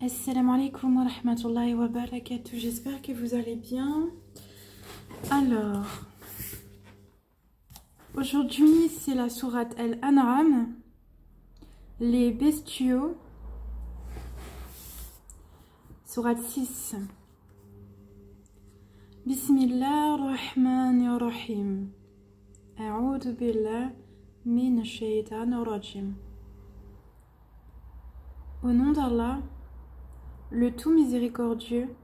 Assalamu alaikum wa rahmatullahi wa barakatuh. J'espère que vous allez bien. Alors, aujourd'hui c'est la sourate Al-An'am, les bestiaux, sourate 6. Bismillahirrahmanirrahim. A'udhu billah minash shaitanir rajim. Au nom d'Allah, le tout miséricordieux,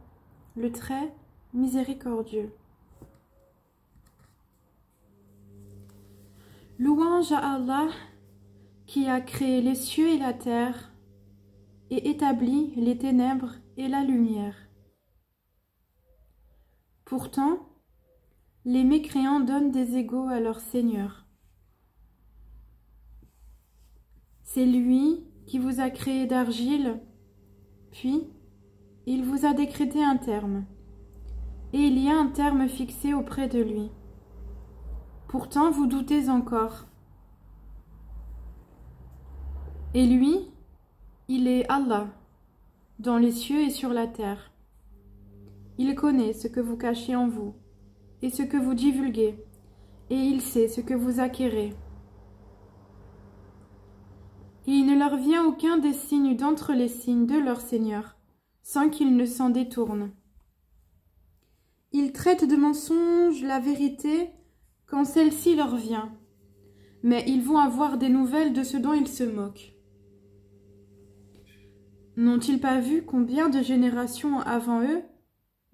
le très miséricordieux. Louange à Allah qui a créé les cieux et la terre et établi les ténèbres et la lumière. Pourtant, les mécréants donnent des égaux à leur Seigneur. C'est lui qui vous a créé d'argile, puis il vous a décrété un terme, et il y a un terme fixé auprès de lui. Pourtant, vous doutez encore. Et lui, il est Allah, dans les cieux et sur la terre. Il connaît ce que vous cachez en vous, et ce que vous divulguez, et il sait ce que vous acquérez. Et il ne leur vient aucun des signes d'entre les signes de leur Seigneur, sans qu'ils ne s'en détournent. Ils traitent de mensonge la vérité quand celle-ci leur vient, mais ils vont avoir des nouvelles de ce dont ils se moquent. N'ont-ils pas vu combien de générations avant eux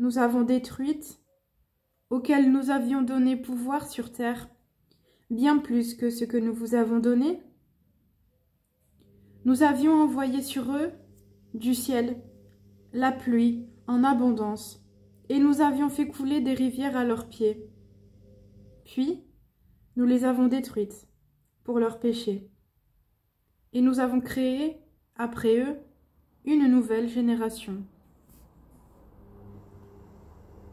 nous avons détruites, auxquelles nous avions donné pouvoir sur terre, bien plus que ce que nous vous avons donné? Nous avions envoyé sur eux du ciel la pluie en abondance, et nous avions fait couler des rivières à leurs pieds. Puis, nous les avons détruites pour leurs péchés, et nous avons créé, après eux, une nouvelle génération.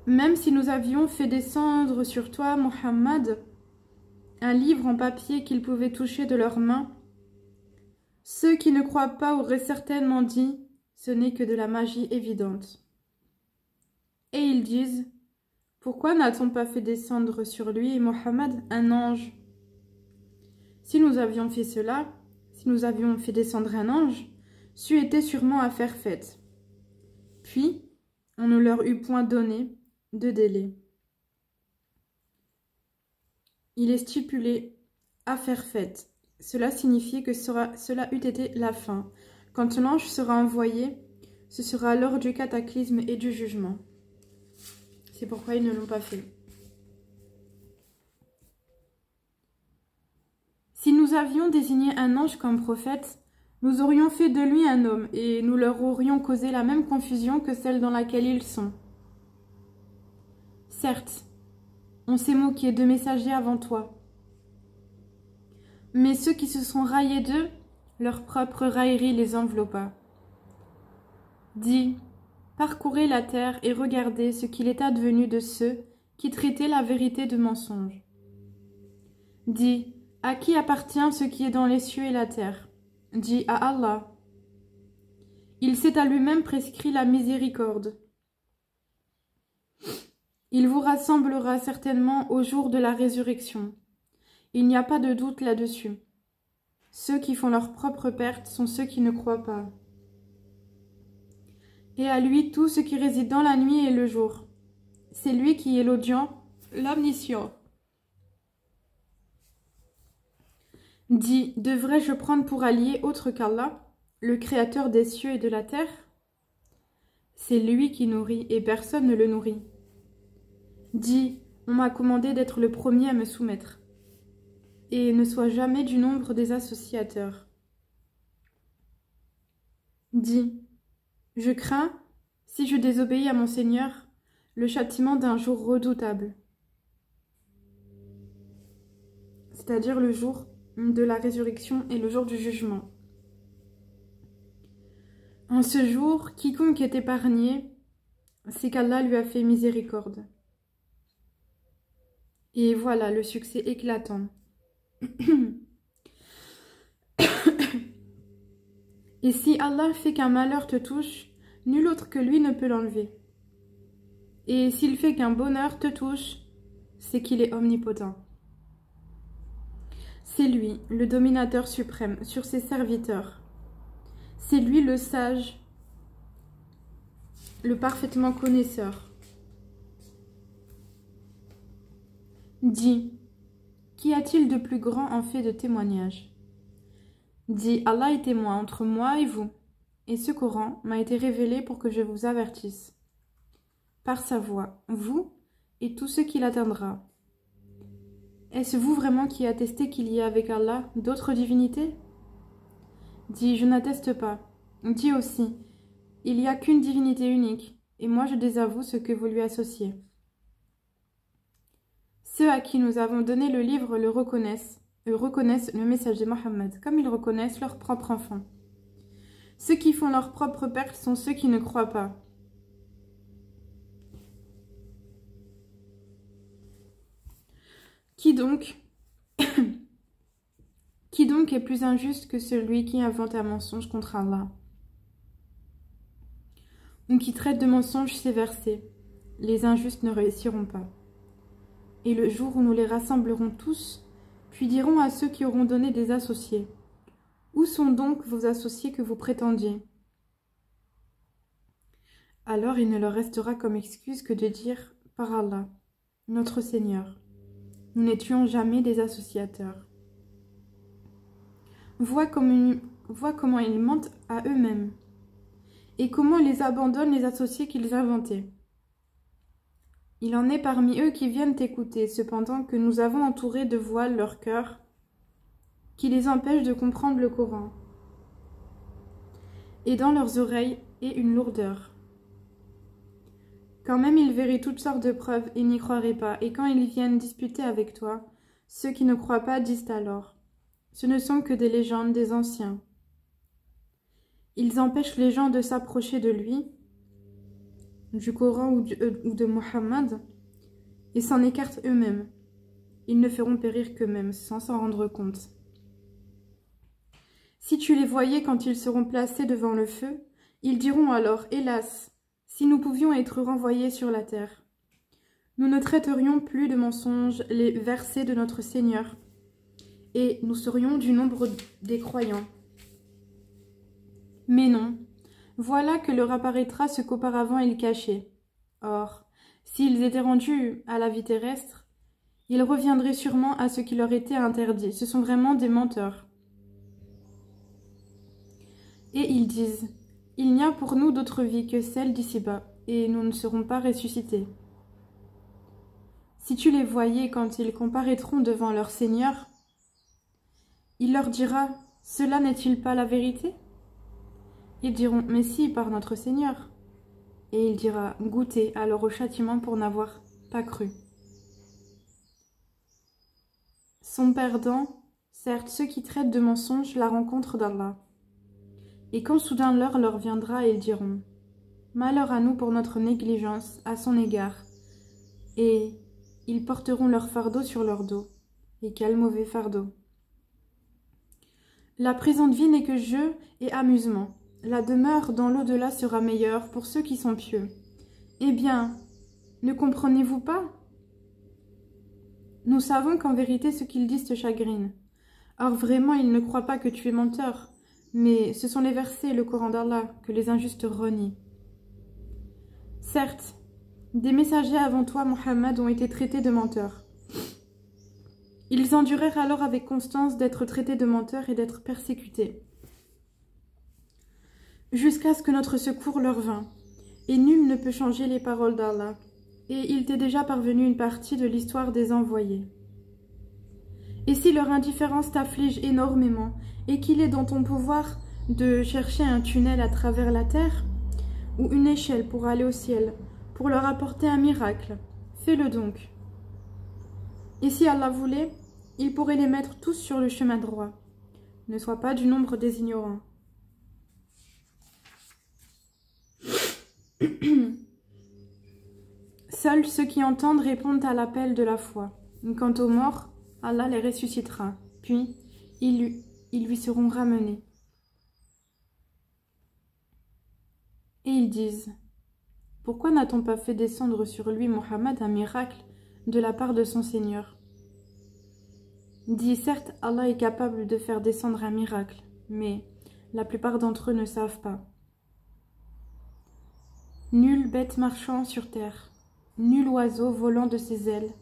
Même si nous avions fait descendre sur toi, Muhammad, un livre en papier qu'ils pouvaient toucher de leurs mains, ceux qui ne croient pas auraient certainement dit « ce n'est que de la magie évidente ». Et ils disent « pourquoi n'a-t-on pas fait descendre sur lui, Mohammed, un ange ?» Si nous avions fait cela, si nous avions fait descendre un ange, c'eût été sûrement affaire faite. Puis, on ne leur eût point donné de délai. Il est stipulé « affaire faite ». Cela signifiait que cela eût été la fin. Quand l'ange sera envoyé, ce sera l'heure du cataclysme et du jugement. C'est pourquoi ils ne l'ont pas fait. Si nous avions désigné un ange comme prophète, nous aurions fait de lui un homme, et nous leur aurions causé la même confusion que celle dans laquelle ils sont. Certes, on s'est moqué de messagers avant toi. Mais ceux qui se sont raillés d'eux, leur propre raillerie les enveloppa. Dis, parcourez la terre et regardez ce qu'il est advenu de ceux qui traitaient la vérité de mensonge. Dis, à qui appartient ce qui est dans les cieux et la terre? Dis à Allah. Il s'est à lui-même prescrit la miséricorde. Il vous rassemblera certainement au jour de la résurrection. Il n'y a pas de doute là-dessus. Ceux qui font leur propre perte sont ceux qui ne croient pas. Et à lui tout ce qui réside dans la nuit et le jour. C'est lui qui est l'audient, l'omniscient. Dis, devrais-je prendre pour allié autre qu'Allah, le créateur des cieux et de la terre? C'est lui qui nourrit et personne ne le nourrit. Dis, on m'a commandé d'être le premier à me soumettre. Et ne sois jamais du nombre des associateurs. Dis, je crains, si je désobéis à mon Seigneur, le châtiment d'un jour redoutable, c'est-à-dire le jour de la résurrection et le jour du jugement. En ce jour, quiconque est épargné, c'est qu'Allah lui a fait miséricorde. Et voilà le succès éclatant. Et si Allah fait qu'un malheur te touche, Nul autre que lui ne peut l'enlever. Et s'il fait qu'un bonheur te touche, c'est qu'il est omnipotent. C'est lui, le dominateur suprême, sur ses serviteurs. C'est lui le sage, le parfaitement connaisseur. Dis, qu'y a-t-il de plus grand en fait de témoignage? Dis, Allah est témoin entre moi et vous, et ce Coran m'a été révélé pour que je vous avertisse. Par sa voix, vous et tous ceux qui l'atteindra. Est-ce vous vraiment qui attestez qu'il y a avec Allah d'autres divinités? Dis, je n'atteste pas. Dis aussi, il n'y a qu'une divinité unique, et moi je désavoue ce que vous lui associez. Ceux à qui nous avons donné le livre le reconnaissent, reconnaissent le message de Mohammed, comme ils reconnaissent leur propre enfant. Ceux qui font leur propre perte sont ceux qui ne croient pas. Qui donc est plus injuste que celui qui invente un mensonge contre Allah, ou qui traite de mensonge ces versets? Les injustes ne réussiront pas. Et le jour où nous les rassemblerons tous, puis dirons à ceux qui auront donné des associés, où sont donc vos associés que vous prétendiez? Alors il ne leur restera comme excuse que de dire, par Allah, notre Seigneur, nous n'étions jamais des associateurs. Vois comment ils mentent à eux-mêmes, et comment ils abandonnent les associés qu'ils inventaient. Il en est parmi eux qui viennent écouter, cependant que nous avons entouré de voiles leur cœur, qui les empêchent de comprendre le Coran. Et dans leurs oreilles est une lourdeur. Quand même ils verraient toutes sortes de preuves et n'y croiraient pas, et quand ils viennent disputer avec toi, ceux qui ne croient pas disent alors, ce ne sont que des légendes des anciens. Ils empêchent les gens de s'approcher de lui, du Coran ou de Muhammad, et s'en écartent eux-mêmes. Ils ne feront périr qu'eux-mêmes, sans s'en rendre compte. Si tu les voyais quand ils seront placés devant le feu, ils diront alors, hélas, si nous pouvions être renvoyés sur la terre. Nous ne traiterions plus de mensonges les versets de notre Seigneur, et nous serions du nombre des croyants. Mais non, voilà que leur apparaîtra ce qu'auparavant ils cachaient. Or, s'ils étaient rendus à la vie terrestre, ils reviendraient sûrement à ce qui leur était interdit. Ce sont vraiment des menteurs. Et ils disent, il n'y a pour nous d'autre vie que celle d'ici-bas, et nous ne serons pas ressuscités. Si tu les voyais quand ils comparaîtront devant leur Seigneur, il leur dira, cela n'est-il pas la vérité? Ils diront, mais si, par notre Seigneur. Et il dira, goûtez alors au châtiment pour n'avoir pas cru. Sont perdants, certes, ceux qui traitent de mensonges la rencontre d'Allah. Et quand soudain l'heure leur viendra, ils diront, malheur à nous pour notre négligence à son égard. Et ils porteront leur fardeau sur leur dos. Et quel mauvais fardeau! La présente vie n'est que jeu et amusement. La demeure dans l'au-delà sera meilleure pour ceux qui sont pieux. Eh bien, ne comprenez-vous pas? Nous savons qu'en vérité ce qu'ils disent te chagrine. Or vraiment ils ne croient pas que tu es menteur, mais ce sont les versets et le Coran d'Allah que les injustes renient. Certes, des messagers avant toi, Muhammad, ont été traités de menteurs. Ils endurèrent alors avec constance d'être traités de menteurs et d'être persécutés, jusqu'à ce que notre secours leur vînt, et nul ne peut changer les paroles d'Allah, et il t'est déjà parvenu une partie de l'histoire des envoyés. Et si leur indifférence t'afflige énormément, et qu'il est dans ton pouvoir de chercher un tunnel à travers la terre, ou une échelle pour aller au ciel, pour leur apporter un miracle, fais-le donc. Et si Allah voulait, il pourrait les mettre tous sur le chemin droit. Ne sois pas du nombre des ignorants. Seuls ceux qui entendent répondent à l'appel de la foi. Quant aux morts, Allah les ressuscitera, puis ils lui seront ramenés. Et ils disent: pourquoi n'a-t-on pas fait descendre sur lui, Mohammed, un miracle de la part de son Seigneur? Dit: certes, Allah est capable de faire descendre un miracle, mais la plupart d'entre eux ne savent pas. Nulle bête marchant sur terre, nul oiseau volant de ses ailes,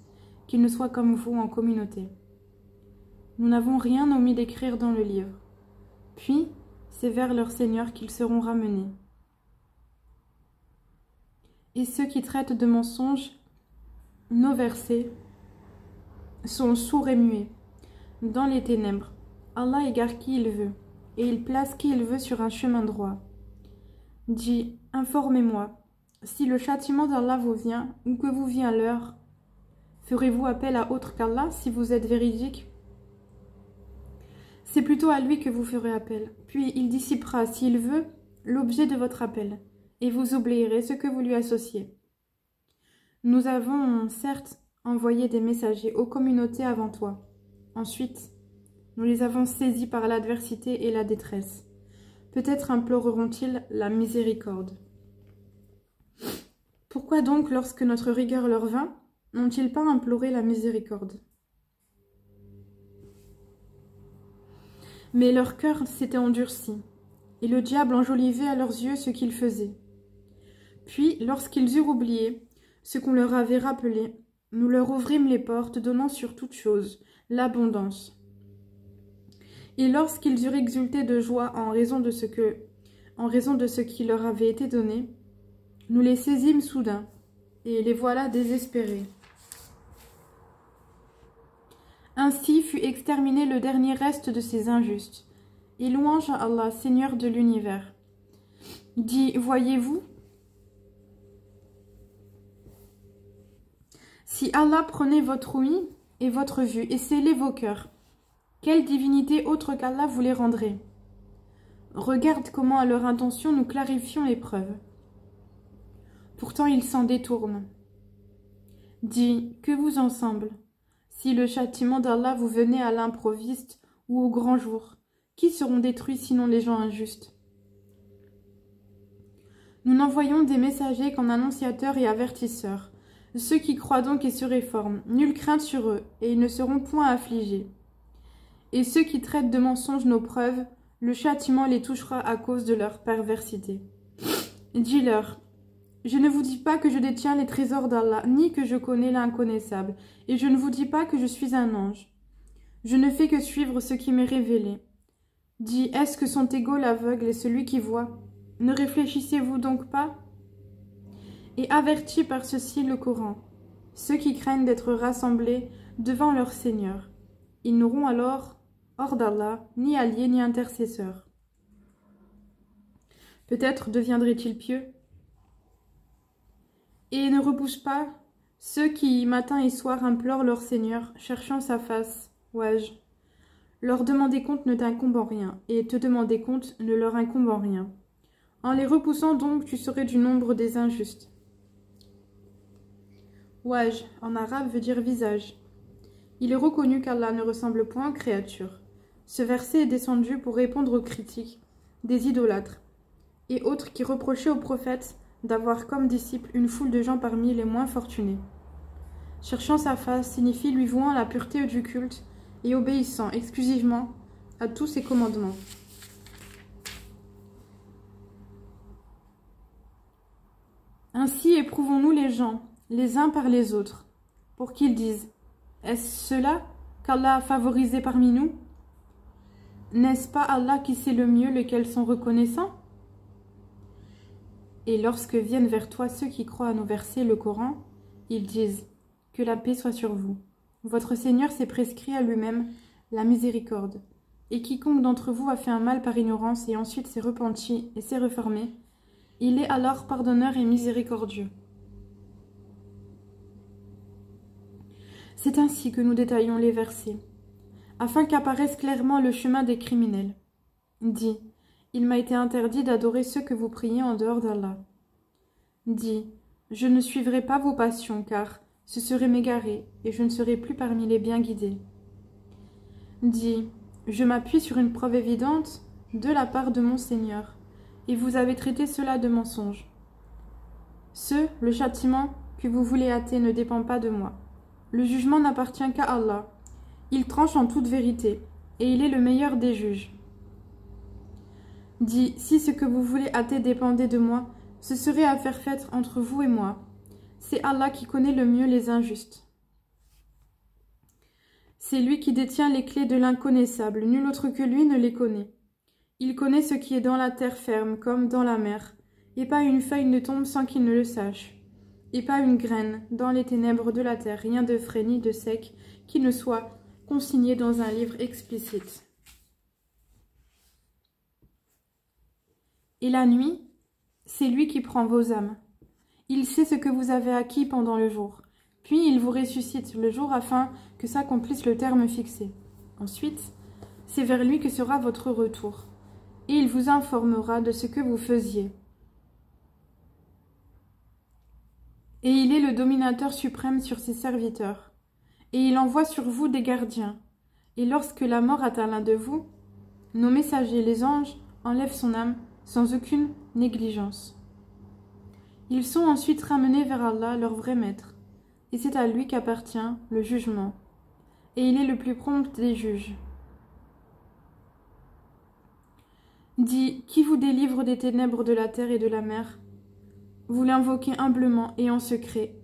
qui ne soit comme vous en communauté. Nous n'avons rien omis d'écrire dans le livre. Puis, c'est vers leur Seigneur qu'ils seront ramenés. Et ceux qui traitent de mensonges, nos versets, sont sourds et muets. Dans les ténèbres, Allah égare qui il veut, et il place qui il veut sur un chemin droit. Dis: informez-moi, si le châtiment d'Allah vous vient, ou que vous vient l'heure, ferez-vous appel à autre qu'Allah si vous êtes véridique? C'est plutôt à lui que vous ferez appel, puis il dissipera, s'il veut, l'objet de votre appel, et vous oublierez ce que vous lui associez. Nous avons, certes, envoyé des messagers aux communautés avant toi. Ensuite, nous les avons saisis par l'adversité et la détresse. Peut-être imploreront-ils la miséricorde. Pourquoi donc, lorsque notre rigueur leur vint, n'ont-ils pas imploré la miséricorde? Mais leur cœur s'était endurci, et le diable enjolivait à leurs yeux ce qu'ils faisaient. Puis, lorsqu'ils eurent oublié ce qu'on leur avait rappelé, nous leur ouvrîmes les portes, donnant sur toute chose l'abondance. Et lorsqu'ils eurent exulté de joie en raison de ce qui leur avait été donné, nous les saisîmes soudain, et les voilà désespérés. Ainsi fut exterminé le dernier reste de ces injustes. Et louange à Allah, Seigneur de l'univers. Dit: voyez-vous, si Allah prenait votre ouïe et votre vue et scellait vos cœurs, quelle divinité autre qu'Allah vous les rendrait? Regarde comment à leur intention nous clarifions les preuves. Pourtant ils s'en détournent. Dis: que vous en semble? Si le châtiment d'Allah vous venait à l'improviste ou au grand jour, qui seront détruits sinon les gens injustes? Nous n'envoyons des messagers qu'en annonciateurs et avertisseurs. Ceux qui croient donc et se réforment, nulle crainte sur eux, et ils ne seront point affligés. Et ceux qui traitent de mensonges nos preuves, le châtiment les touchera à cause de leur perversité. Dis-leur: je ne vous dis pas que je détiens les trésors d'Allah, ni que je connais l'inconnaissable, et je ne vous dis pas que je suis un ange. Je ne fais que suivre ce qui m'est révélé. Dis: est-ce que sont égaux l'aveugle et celui qui voit? Ne réfléchissez-vous donc pas? Et avertis par ceci le Coran, ceux qui craignent d'être rassemblés devant leur Seigneur. Ils n'auront alors, hors d'Allah, ni alliés ni intercesseurs. Peut-être deviendrait-il pieux? Et ne repousse pas ceux qui, matin et soir, implorent leur Seigneur, cherchant sa face. Ouaj. Leur demander compte ne t'incombe en rien, et te demander compte ne leur incombe en rien. En les repoussant donc, tu serais du nombre des injustes. Ouaj, en arabe, veut dire visage. Il est reconnu qu'Allah ne ressemble point aux créatures. Ce verset est descendu pour répondre aux critiques des idolâtres et autres qui reprochaient au prophète d'avoir comme disciples une foule de gens parmi les moins fortunés. Cherchant sa face signifie lui vouant la pureté du culte et obéissant exclusivement à tous ses commandements. Ainsi éprouvons-nous les gens, les uns par les autres, pour qu'ils disent: est-ce cela qu'Allah a favorisé parmi nous? N'est-ce pas Allah qui sait le mieux lesquels sont reconnaissants? Et lorsque viennent vers toi ceux qui croient à nos versets, le Coran, ils disent: que la paix soit sur vous. Votre Seigneur s'est prescrit à lui-même la miséricorde. Et quiconque d'entre vous a fait un mal par ignorance et ensuite s'est repenti et s'est reformé, il est alors pardonneur et miséricordieux. C'est ainsi que nous détaillons les versets, afin qu'apparaisse clairement le chemin des criminels. Dis: il m'a été interdit d'adorer ceux que vous priez en dehors d'Allah. Dis: je ne suivrai pas vos passions, car ce serait m'égarer, et je ne serai plus parmi les bien guidés. Dis: je m'appuie sur une preuve évidente de la part de mon Seigneur, et vous avez traité cela de mensonge. Le châtiment que vous voulez hâter ne dépend pas de moi. Le jugement n'appartient qu'à Allah. Il tranche en toute vérité, et il est le meilleur des juges. Dis, si ce que vous voulez hâter dépendait de moi, ce serait affaire faite entre vous et moi. C'est Allah qui connaît le mieux les injustes. C'est lui qui détient les clés de l'inconnaissable, nul autre que lui ne les connaît. Il connaît ce qui est dans la terre ferme comme dans la mer, et pas une feuille ne tombe sans qu'il ne le sache, et pas une graine dans les ténèbres de la terre, rien de frais ni de sec qui ne soit consigné dans un livre explicite. Et la nuit, c'est lui qui prend vos âmes. Il sait ce que vous avez acquis pendant le jour, puis il vous ressuscite le jour afin que s'accomplisse le terme fixé. Ensuite, c'est vers lui que sera votre retour, et il vous informera de ce que vous faisiez. Et il est le dominateur suprême sur ses serviteurs, et il envoie sur vous des gardiens, et lorsque la mort atteint l'un de vous, nos messagers, les anges, enlèvent son âme sans aucune négligence. Ils sont ensuite ramenés vers Allah, leur vrai maître, et c'est à lui qu'appartient le jugement, et il est le plus prompt des juges. Dis, qui vous délivre des ténèbres de la terre et de la mer? Vous l'invoquez humblement et en secret.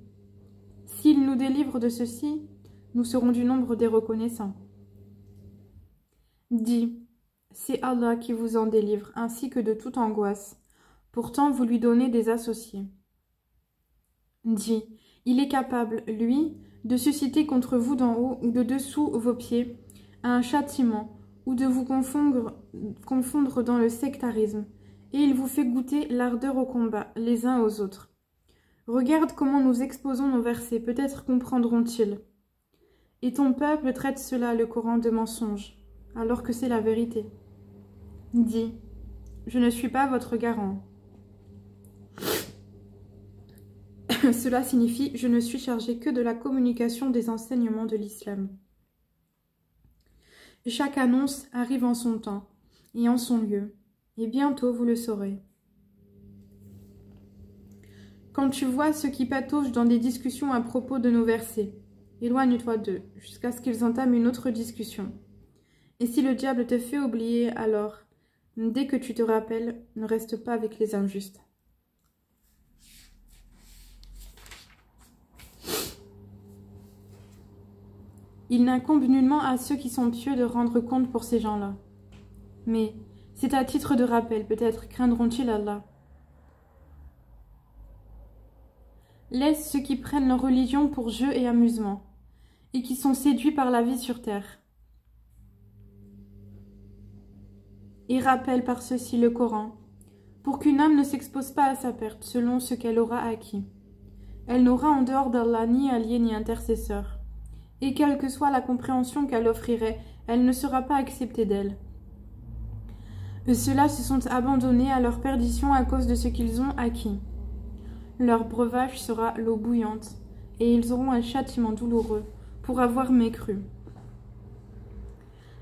S'il nous délivre de ceci, nous serons du nombre des reconnaissants. Dis, c'est Allah qui vous en délivre, ainsi que de toute angoisse. Pourtant, vous lui donnez des associés. Dis, il est capable, lui, de susciter contre vous d'en haut ou de dessous vos pieds un châtiment, ou de vous confondre dans le sectarisme, et il vous fait goûter l'ardeur au combat, les uns aux autres. Regarde comment nous exposons nos versets, peut-être comprendront-ils. Et ton peuple traite cela, le Coran, de mensonge, alors que c'est la vérité. Dis, je ne suis pas votre garant. Cela signifie, je ne suis chargé que de la communication des enseignements de l'islam. Chaque annonce arrive en son temps et en son lieu, et bientôt vous le saurez. Quand tu vois ceux qui pataugent dans des discussions à propos de nos versets, éloigne-toi d'eux, jusqu'à ce qu'ils entament une autre discussion. Et si le diable te fait oublier, alors, dès que tu te rappelles, ne reste pas avec les injustes. Il n'incombe nullement à ceux qui sont pieux de rendre compte pour ces gens-là. Mais c'est à titre de rappel, peut-être craindront-ils Allah. Laisse ceux qui prennent leur religion pour jeu et amusement, et qui sont séduits par la vie sur terre. Et rappelle par ceci le Coran, pour qu'une âme ne s'expose pas à sa perte selon ce qu'elle aura acquis. Elle n'aura en dehors d'Allah ni allié ni intercesseur. Et quelle que soit la compréhension qu'elle offrirait, elle ne sera pas acceptée d'elle. Ceux-là se sont abandonnés à leur perdition à cause de ce qu'ils ont acquis. Leur breuvage sera l'eau bouillante, et ils auront un châtiment douloureux pour avoir mécru.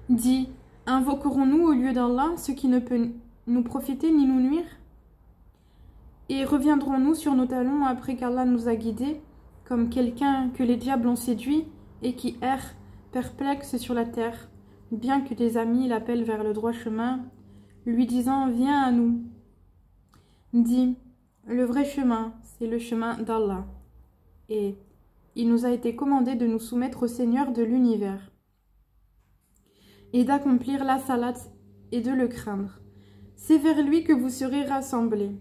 Dis, invoquerons-nous au lieu d'Allah ce qui ne peut nous profiter ni nous nuire? Et reviendrons-nous sur nos talons après qu'Allah nous a guidés, comme quelqu'un que les diables ont séduit et qui erre, perplexe sur la terre, bien que des amis l'appellent vers le droit chemin, lui disant « Viens à nous ». Dis, le vrai chemin, c'est le chemin d'Allah. Et il nous a été commandé de nous soumettre au Seigneur de l'univers et d'accomplir la salat et de le craindre. C'est vers lui que vous serez rassemblés.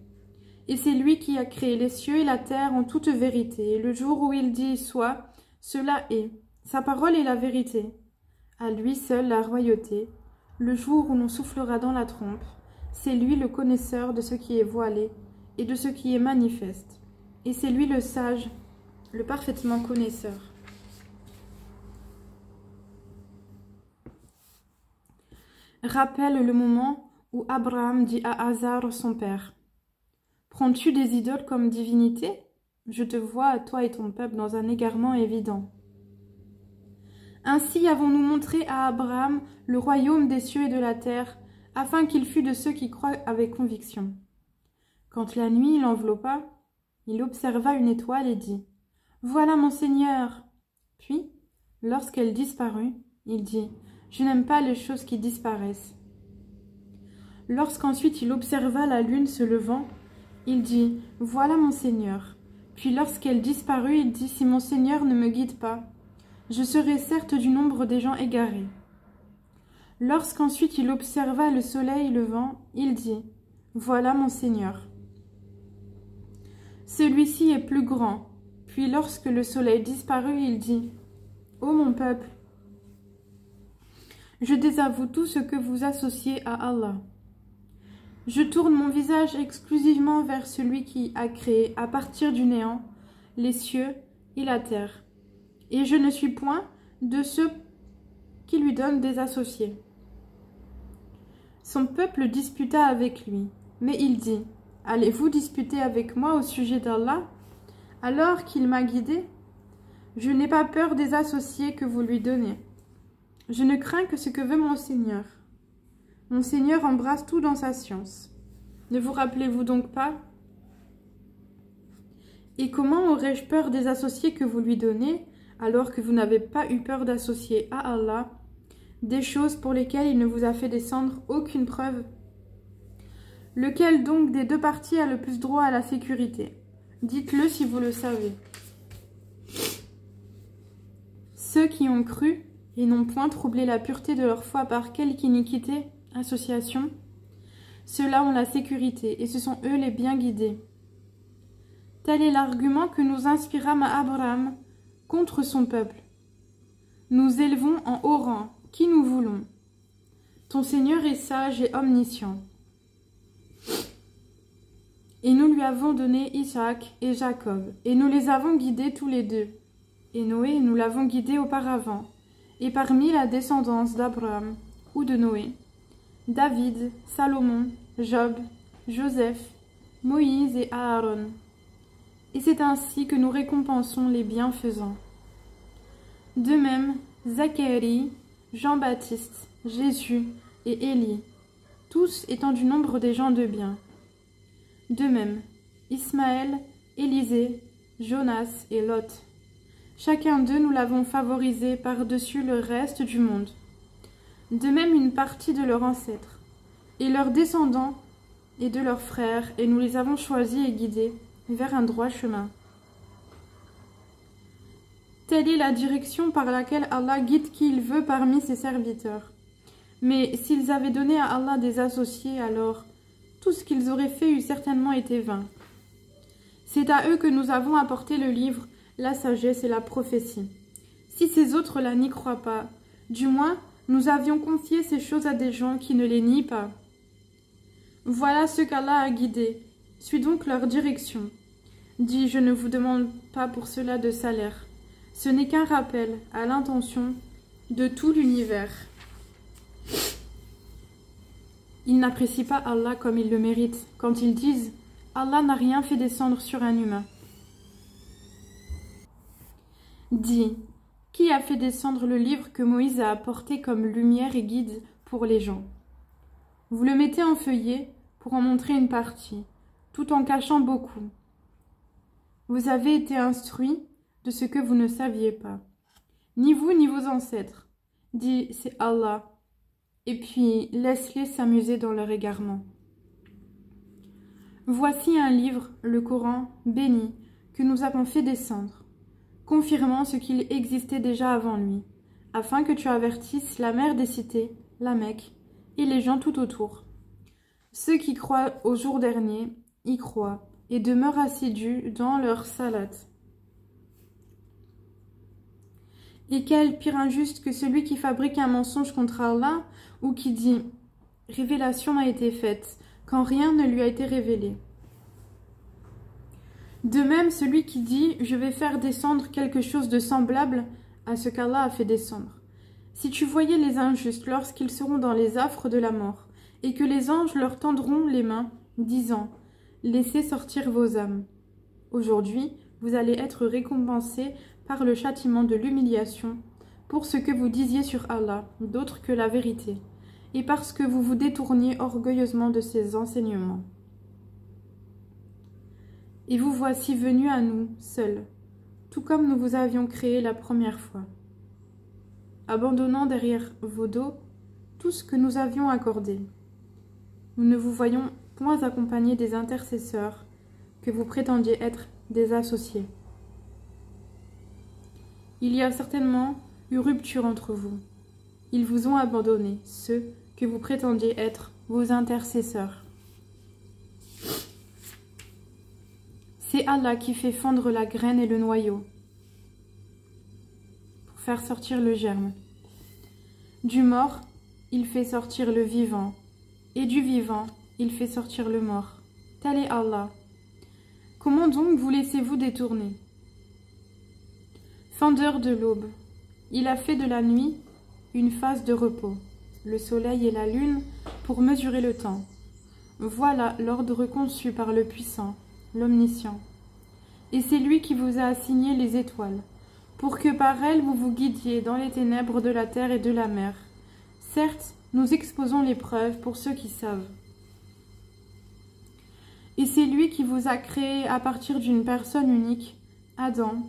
Et c'est lui qui a créé les cieux et la terre en toute vérité. Et le jour où il dit « Soit », cela est. Sa parole est la vérité. À lui seul la royauté. Le jour où l'on soufflera dans la trompe, c'est lui le connaisseur de ce qui est voilé et de ce qui est manifeste. Et c'est lui le sage, le parfaitement connaisseur. Rappelle le moment où Abraham dit à Hazar, son père, « Prends-tu des idoles comme divinité? Je te vois, toi et ton peuple, dans un égarement évident. » Ainsi avons-nous montré à Abraham le royaume des cieux et de la terre, afin qu'il fût de ceux qui croient avec conviction. Quand la nuit l'enveloppa, il observa une étoile et dit « Voilà mon Seigneur !» Puis, lorsqu'elle disparut, il dit « Je n'aime pas les choses qui disparaissent. » Lorsqu'ensuite il observa la lune se levant, il dit « Voilà mon Seigneur !» Puis lorsqu'elle disparut, il dit « Si mon Seigneur ne me guide pas, je serai certes du nombre des gens égarés. » Lorsqu'ensuite il observa le soleil levant, il dit « Voilà mon Seigneur !» Celui-ci est plus grand. Puis lorsque le soleil disparut, il dit « Ô mon peuple, je désavoue tout ce que vous associez à Allah. Je tourne mon visage exclusivement vers celui qui a créé, à partir du néant, les cieux et la terre. Et je ne suis point de ceux qui lui donnent des associés. » Son peuple disputa avec lui, mais il dit « Allez-vous disputer avec moi au sujet d'Allah, alors qu'il m'a guidé? Je n'ai pas peur des associés que vous lui donnez. Je ne crains que ce que veut mon Seigneur. Mon Seigneur embrasse tout dans sa science. Ne vous rappelez-vous donc pas? Et comment aurais-je peur des associés que vous lui donnez, alors que vous n'avez pas eu peur d'associer à Allah des choses pour lesquelles il ne vous a fait descendre aucune preuve? Lequel donc des deux parties a le plus droit à la sécurité? Dites-le si vous le savez. Ceux qui ont cru et n'ont point troublé la pureté de leur foi par quelque iniquité, association, ceux-là ont la sécurité et ce sont eux les bien guidés. Tel est l'argument que nous inspirâmes à Abraham contre son peuple. Nous élevons en haut rang qui nous voulons. Ton Seigneur est sage et omniscient. Et nous lui avons donné Isaac et Jacob, et nous les avons guidés tous les deux. Et Noé, nous l'avons guidé auparavant, et parmi la descendance d'Abraham, ou de Noé, David, Salomon, Job, Joseph, Moïse et Aaron. Et c'est ainsi que nous récompensons les bienfaisants. De même, Zacharie, Jean-Baptiste, Jésus et Élie, tous étant du nombre des gens de bien. De même, Ismaël, Élisée, Jonas et Lot. Chacun d'eux nous l'avons favorisé par-dessus le reste du monde. De même une partie de leurs ancêtres, et leurs descendants, et de leurs frères, et nous les avons choisis et guidés vers un droit chemin. Telle est la direction par laquelle Allah guide qui il veut parmi ses serviteurs. Mais s'ils avaient donné à Allah des associés, alors tout ce qu'ils auraient fait eût certainement été vain. C'est à eux que nous avons apporté le livre, la sagesse et la prophétie. Si ces autres-là n'y croient pas, du moins, nous avions confié ces choses à des gens qui ne les nient pas. Voilà ce qu'Allah a guidé. Suis donc leur direction. Dis, je ne vous demande pas pour cela de salaire. Ce n'est qu'un rappel à l'intention de tout l'univers. Ils n'apprécient pas Allah comme ils le méritent quand ils disent « Allah n'a rien fait descendre sur un humain ». Dis, qui a fait descendre le livre que Moïse a apporté comme lumière et guide pour les gens? Vous le mettez en feuillet pour en montrer une partie, tout en cachant beaucoup. Vous avez été instruits de ce que vous ne saviez pas. Ni vous ni vos ancêtres. Dis, c'est Allah. Et puis, laisse-les s'amuser dans leur égarement. Voici un livre, le Coran, béni, que nous avons fait descendre, confirmant ce qu'il existait déjà avant lui, afin que tu avertisses la mère des cités, la Mecque, et les gens tout autour. Ceux qui croient au jour dernier y croient et demeurent assidus dans leur salat. Et quel pire injuste que celui qui fabrique un mensonge contre Allah ou qui dit « Révélation m'a été faite » quand rien ne lui a été révélé. De même, celui qui dit « Je vais faire descendre quelque chose de semblable à ce qu'Allah a fait descendre ». Si tu voyais les injustes lorsqu'ils seront dans les affres de la mort, et que les anges leur tendront les mains, disant « Laissez sortir vos âmes ». Aujourd'hui, vous allez être récompensés par le châtiment de l'humiliation pour ce que vous disiez sur Allah, d'autre que la vérité, et parce que vous vous détourniez orgueilleusement de ses enseignements. Et vous voici venus à nous, seuls, tout comme nous vous avions créé la première fois, abandonnant derrière vos dos tout ce que nous avions accordé. Nous ne vous voyons point accompagnés des intercesseurs que vous prétendiez être des associés. Il y a certainement eu rupture entre vous. Ils vous ont abandonné, ceux que vous prétendiez être vos intercesseurs. C'est Allah qui fait fondre la graine et le noyau pour faire sortir le germe. Du mort, il fait sortir le vivant, et du vivant, il fait sortir le mort. Tel est Allah. Comment donc vous laissez-vous détourner? Fendeur de l'aube, il a fait de la nuit une phase de repos, le soleil et la lune pour mesurer le temps. Voilà l'ordre conçu par le puissant, l'omniscient. Et c'est lui qui vous a assigné les étoiles, pour que par elles vous vous guidiez dans les ténèbres de la terre et de la mer. Certes, nous exposons l'épreuve pour ceux qui savent. Et c'est lui qui vous a créé à partir d'une personne unique, Adam.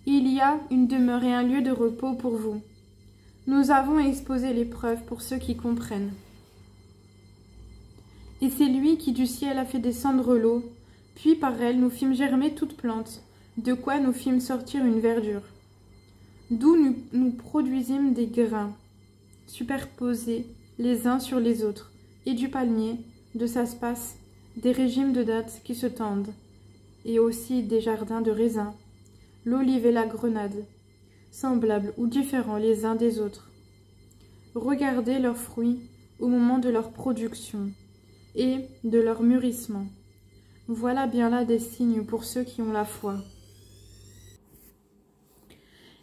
Il y a une demeure et un lieu de repos pour vous. Nous avons exposé l'épreuve pour ceux qui comprennent. Et c'est lui qui du ciel a fait descendre l'eau, puis par elle nous fîmes germer toute plante, de quoi nous fîmes sortir une verdure. D'où nous produisîmes des grains, superposés les uns sur les autres, et du palmier, de sa space, des régimes de dattes qui se tendent, et aussi des jardins de raisins, l'olive et la grenade, semblables ou différents les uns des autres. Regardez leurs fruits au moment de leur production et de leur mûrissement. Voilà bien là des signes pour ceux qui ont la foi.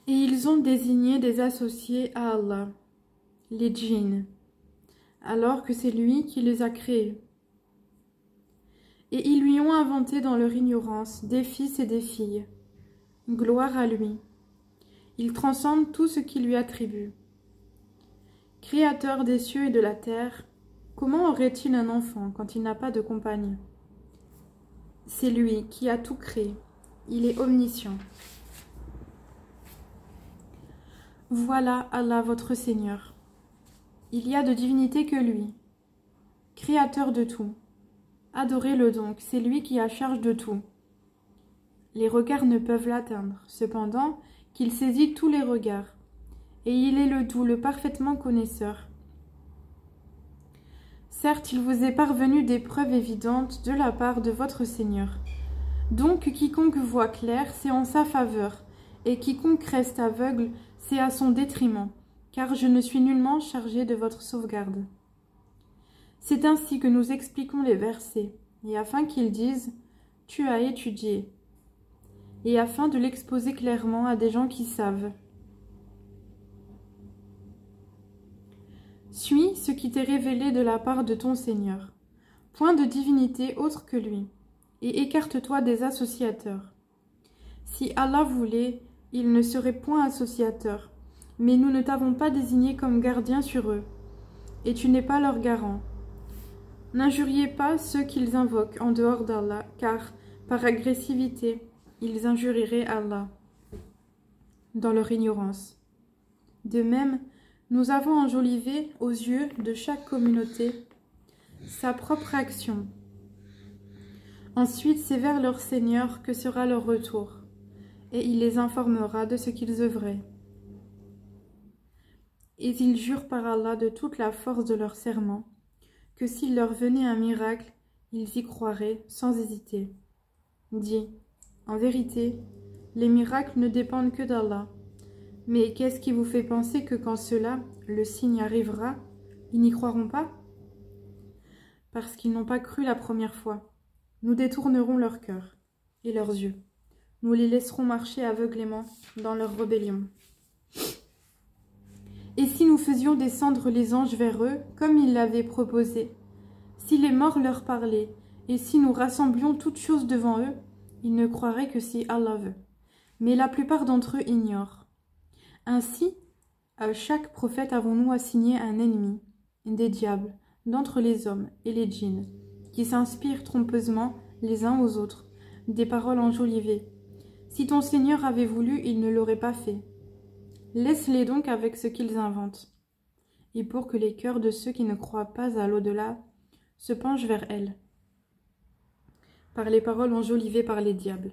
Et ils ont désigné des associés à Allah, les djinns, alors que c'est lui qui les a créés. Et ils lui ont inventé dans leur ignorance des fils et des filles. Gloire à lui. Il transcende tout ce qui lui attribue. Créateur des cieux et de la terre, comment aurait-il un enfant quand il n'a pas de compagne? C'est lui qui a tout créé. Il est omniscient. Voilà Allah votre Seigneur. Il y a de divinité que lui, créateur de tout. Adorez-le donc, c'est lui qui a charge de tout. Les regards ne peuvent l'atteindre, cependant qu'il saisit tous les regards, et il est le doux, le parfaitement connaisseur. Certes, il vous est parvenu des preuves évidentes de la part de votre Seigneur. Donc, quiconque voit clair, c'est en sa faveur, et quiconque reste aveugle, c'est à son détriment, car je ne suis nullement chargé de votre sauvegarde. C'est ainsi que nous expliquons les versets, et afin qu'ils disent « Tu as étudié », et afin de l'exposer clairement à des gens qui savent. Suis ce qui t'est révélé de la part de ton Seigneur. Point de divinité autre que lui, et écarte-toi des associateurs. Si Allah voulait, il ne serait point associateur, mais nous ne t'avons pas désigné comme gardien sur eux, et tu n'es pas leur garant. N'injuriez pas ceux qu'ils invoquent en dehors d'Allah, car, par agressivité, ils injurieraient Allah, dans leur ignorance. De même, nous avons enjolivé aux yeux de chaque communauté sa propre action. Ensuite, c'est vers leur Seigneur que sera leur retour, et il les informera de ce qu'ils œuvraient. Et ils jurent par Allah de toute la force de leur serment, que s'il leur venait un miracle, ils y croiraient sans hésiter. Dis, en vérité, les miracles ne dépendent que d'Allah. Mais qu'est-ce qui vous fait penser que quand cela, le signe arrivera, ils n'y croiront pas? Parce qu'ils n'ont pas cru la première fois. Nous détournerons leur cœur et leurs yeux. Nous les laisserons marcher aveuglément dans leur rébellion. Et si nous faisions descendre les anges vers eux, comme ils l'avaient proposé, si les morts leur parlaient, et si nous rassemblions toutes choses devant eux, ils ne croiraient que si Allah veut. Mais la plupart d'entre eux ignorent. Ainsi, à chaque prophète avons-nous assigné un ennemi, des diables, d'entre les hommes et les djinns, qui s'inspirent trompeusement les uns aux autres, des paroles enjolivées. Si ton Seigneur avait voulu, il ne l'aurait pas fait. Laisse-les donc avec ce qu'ils inventent. Et pour que les cœurs de ceux qui ne croient pas à l'au-delà se penchent vers elle, par les paroles enjolivées par les diables.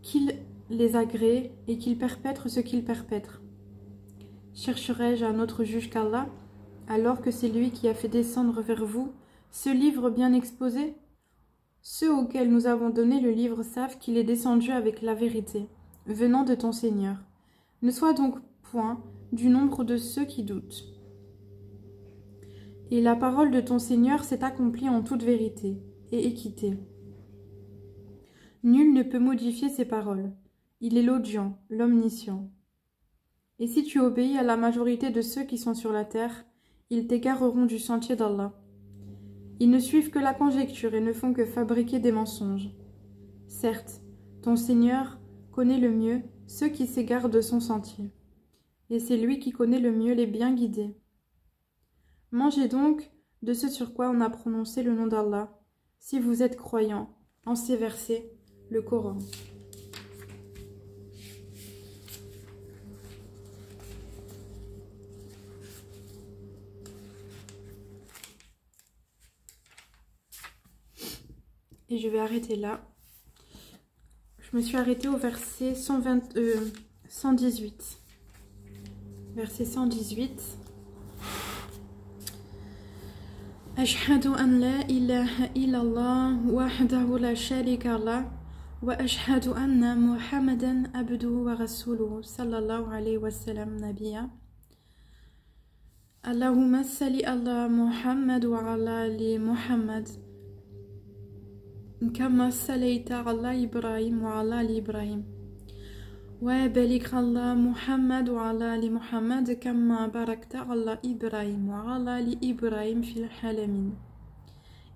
Qu'il les agrée et qu'il perpètre ce qu'ils perpètrent. Chercherai-je un autre juge qu'Allah, alors que c'est lui qui a fait descendre vers vous ce livre bien exposé? Ceux auxquels nous avons donné le livre savent qu'il est descendu avec la vérité, venant de ton Seigneur. Ne sois donc point du nombre de ceux qui doutent. Et la parole de ton Seigneur s'est accomplie en toute vérité et équité. Nul ne peut modifier ses paroles. Il est l'audient, l'omniscient. Et si tu obéis à la majorité de ceux qui sont sur la terre, ils t'égareront du sentier d'Allah. Ils ne suivent que la conjecture et ne font que fabriquer des mensonges. Certes, ton Seigneur connaît le mieux ceux qui s'égarent de son sentier, et c'est lui qui connaît le mieux les bien guidés. Mangez donc de ce sur quoi on a prononcé le nom d'Allah, si vous êtes croyants, en ces versets, le Coran. Et je vais arrêter là. Je me suis arrêtée au verset 118. Verset 118. أشهد أن لا إله إلا الله وحده لا شريك له وأشهد أن محمدا عبده ورسوله صلى الله عليه وسلم نبيا اللهم صل على محمد وعلى آل محمد كما صليت على إبراهيم وعلى آل إبراهيم وبارك على محمد وعلى آل محمد كما باركت على إبراهيم وعلى آل إبراهيم في العالمين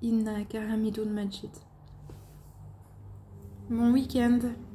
إنك حميد مجيد. Mon week-end.